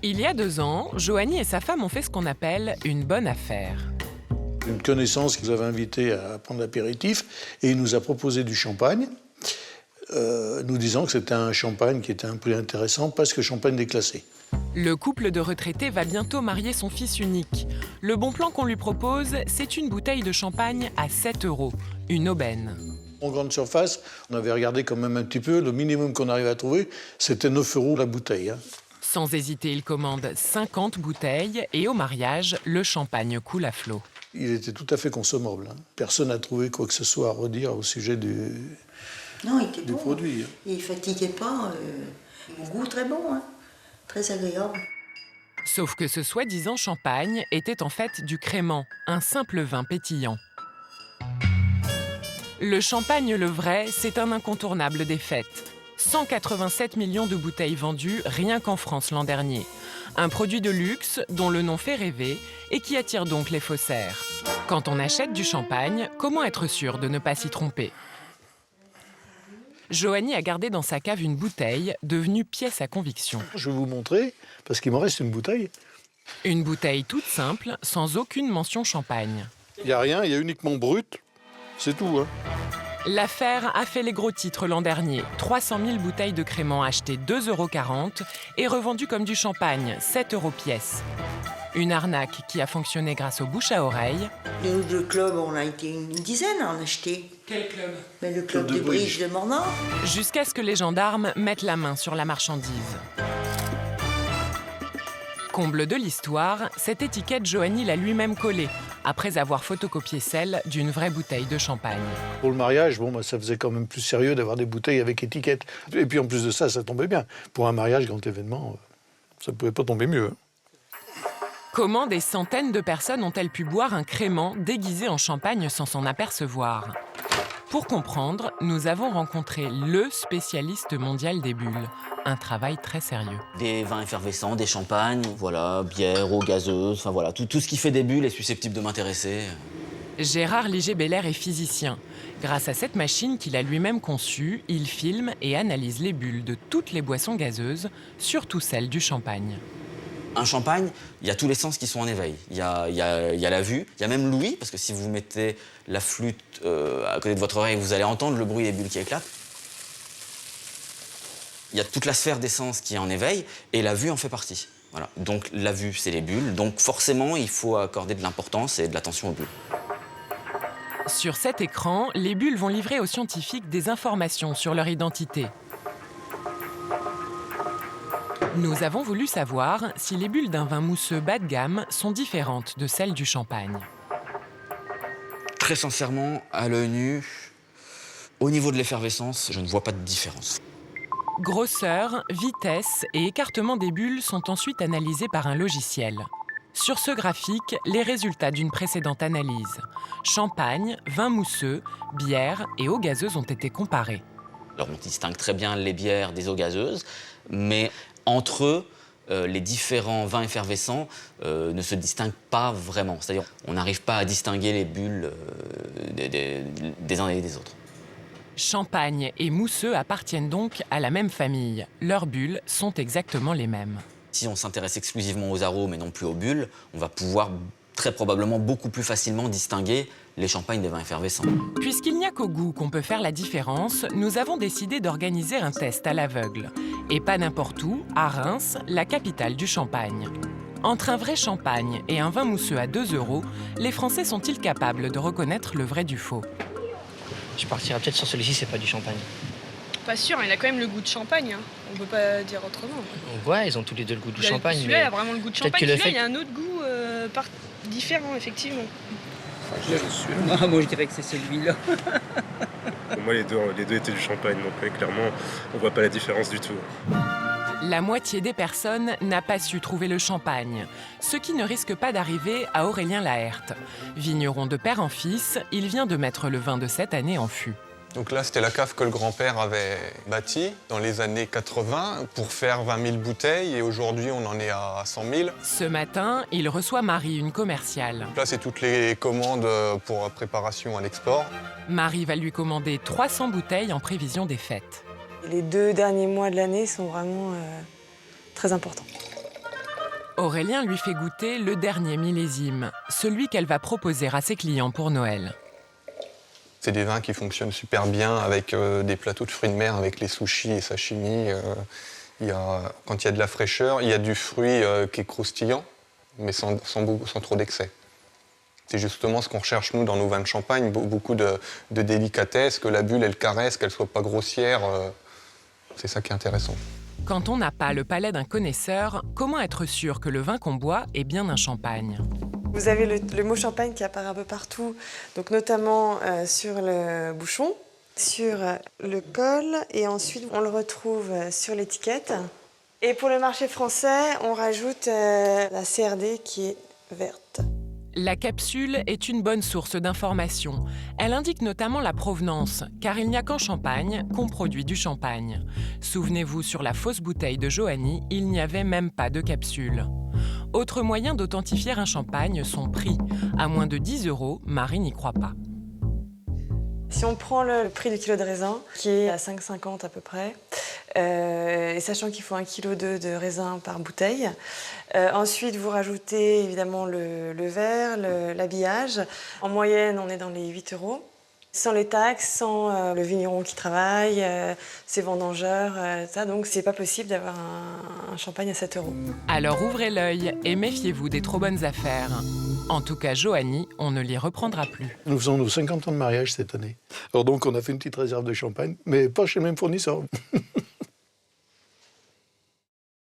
Il y a 2 ans, Johanny et sa femme ont fait ce qu'on appelle une bonne affaire. Une connaissance qui nous avait invité à prendre l'apéritif et il nous a proposé du champagne, nous disant que c'était un champagne qui était un prix intéressant parce que champagne déclassé. Le couple de retraités va bientôt marier son fils unique. Le bon plan qu'on lui propose, c'est une bouteille de champagne à 7 €, une aubaine. En grande surface, on avait regardé quand même un petit peu, le minimum qu'on arrivait à trouver, c'était 9 € la bouteille. Sans hésiter, il commande 50 bouteilles et au mariage, le champagne coule à flot. Il était tout à fait consommable. Personne n'a trouvé quoi que ce soit à redire au sujet du bon. produit. Il ne fatiguait pas. Au goût très bon, très agréable. Sauf que ce soi-disant champagne était en fait du crément, un simple vin pétillant. Le champagne le vrai, c'est un incontournable des fêtes. 187 millions de bouteilles vendues rien qu'en France l'an dernier. Un produit de luxe dont le nom fait rêver et qui attire donc les faussaires. Quand on achète du champagne, comment être sûr de ne pas s'y tromper ? Johanny a gardé dans sa cave une bouteille devenue pièce à conviction. Je vais vous montrer, parce qu'il m'en reste une bouteille. Une bouteille toute simple, sans aucune mention champagne. Il n'y a rien, il y a uniquement brut. C'est tout. L'affaire a fait les gros titres l'an dernier. 300 000 bouteilles de crément achetées 2,40 € et revendues comme du champagne, 7 € pièce. Une arnaque qui a fonctionné grâce aux bouche à oreille. Le club, on a été une dizaine à en acheter. Quel club ? Le club de bridge de Mornan. Jusqu'à ce que les gendarmes mettent la main sur la marchandise. Comble de l'histoire, cette étiquette, Johanny l'a lui-même collée, après avoir photocopié celle d'une vraie bouteille de champagne. Pour le mariage, ça faisait quand même plus sérieux d'avoir des bouteilles avec étiquette. Et puis en plus de ça, ça tombait bien. Pour un mariage, grand événement, ça ne pouvait pas tomber mieux. Comment des centaines de personnes ont-elles pu boire un crément déguisé en champagne sans s'en apercevoir ? Pour comprendre, nous avons rencontré le spécialiste mondial des bulles. Un travail très sérieux. Des vins effervescents, des champagnes, bière, eau gazeuse, tout ce qui fait des bulles est susceptible de m'intéresser. Gérard Liger-Belair est physicien. Grâce à cette machine qu'il a lui-même conçue, il filme et analyse les bulles de toutes les boissons gazeuses, surtout celles du champagne. Un champagne, il y a tous les sens qui sont en éveil. Il y a la vue, il y a même l'ouïe, parce que si vous mettez la flûte à côté de votre oreille, vous allez entendre le bruit des bulles qui éclatent. Il y a toute la sphère des sens qui est en éveil, et la vue en fait partie. Voilà. Donc la vue, c'est les bulles, donc forcément, il faut accorder de l'importance et de l'attention aux bulles. Sur cet écran, les bulles vont livrer aux scientifiques des informations sur leur identité. Nous avons voulu savoir si les bulles d'un vin mousseux bas de gamme sont différentes de celles du champagne. Très sincèrement, à l'œil nu, au niveau de l'effervescence, je ne vois pas de différence. Grosseur, vitesse et écartement des bulles sont ensuite analysés par un logiciel. Sur ce graphique, les résultats d'une précédente analyse. Champagne, vin mousseux, bière et eau gazeuse ont été comparés. Alors on distingue très bien les bières des eaux gazeuses, mais entre eux, les différents vins effervescents ne se distinguent pas vraiment. C'est-à-dire on n'arrive pas à distinguer les bulles des uns et des autres. Champagne et mousseux appartiennent donc à la même famille. Leurs bulles sont exactement les mêmes. Si on s'intéresse exclusivement aux arômes et non plus aux bulles, on va pouvoir très probablement beaucoup plus facilement distinguer les champagnes des vins effervescents. Puisqu'il n'y a qu'au goût qu'on peut faire la différence, nous avons décidé d'organiser un test à l'aveugle. Et pas n'importe où, à Reims, la capitale du champagne. Entre un vrai champagne et un vin mousseux à 2 €, les Français sont-ils capables de reconnaître le vrai du faux ? Je partirais peut-être sur celui-ci, c'est pas du champagne. Pas sûr, il a quand même le goût de champagne. On peut pas dire autrement. Ouais, ils ont tous les deux le goût du champagne. Celui-là, il a vraiment le goût de champagne. Que Celui-là, il a un autre goût différent, effectivement. Moi, je dirais que c'est celui-là. Pour moi, les deux étaient du champagne, donc clairement, on voit pas la différence du tout. La moitié des personnes n'a pas su trouver le champagne, ce qui ne risque pas d'arriver à Aurélien Laerte. Vigneron de père en fils, il vient de mettre le vin de cette année en fût. Donc là, c'était la cave que le grand-père avait bâtie dans les années 80 pour faire 20 000 bouteilles et aujourd'hui, on en est à 100 000. Ce matin, il reçoit Marie, une commerciale. Là, c'est toutes les commandes pour préparation à l'export. Marie va lui commander 300 bouteilles en prévision des fêtes. Les 2 derniers mois de l'année sont vraiment très important. Aurélien lui fait goûter le dernier millésime, celui qu'elle va proposer à ses clients pour Noël. C'est des vins qui fonctionnent super bien avec des plateaux de fruits de mer, avec les sushis et sashimi. Quand il y a de la fraîcheur, il y a du fruit qui est croustillant, mais sans trop d'excès. C'est justement ce qu'on recherche, nous, dans nos vins de champagne, beaucoup de délicatesse, que la bulle, elle caresse, qu'elle ne soit pas grossière. C'est ça qui est intéressant. Quand on n'a pas le palais d'un connaisseur, comment être sûr que le vin qu'on boit est bien un champagne ? Vous avez le mot champagne qui apparaît un peu partout, donc notamment sur le bouchon, sur le col, et ensuite on le retrouve sur l'étiquette. Et pour le marché français, on rajoute la CRD qui est verte. La capsule est une bonne source d'information. Elle indique notamment la provenance, car il n'y a qu'en Champagne qu'on produit du champagne. Souvenez-vous, sur la fausse bouteille de Johanny, il n'y avait même pas de capsule. Autre moyen d'authentifier un champagne, son prix. À moins de 10 €, Marie n'y croit pas. Si on prend le prix du kilo de raisin, qui est à 5,50 à peu près, et sachant qu'il faut 1,2 kg de raisin par bouteille, ensuite vous rajoutez évidemment le verre, l'habillage. En moyenne, on est dans les 8 €. Sans les taxes, sans le vigneron qui travaille, ses vendangeurs, ça, donc c'est pas possible d'avoir un champagne à 7 €. Alors ouvrez l'œil et méfiez-vous des trop bonnes affaires. En tout cas, Johanny, on ne l'y reprendra plus. Nous faisons nos 50 ans de mariage cette année. Alors donc, on a fait une petite réserve de champagne, mais pas chez le même fournisseur.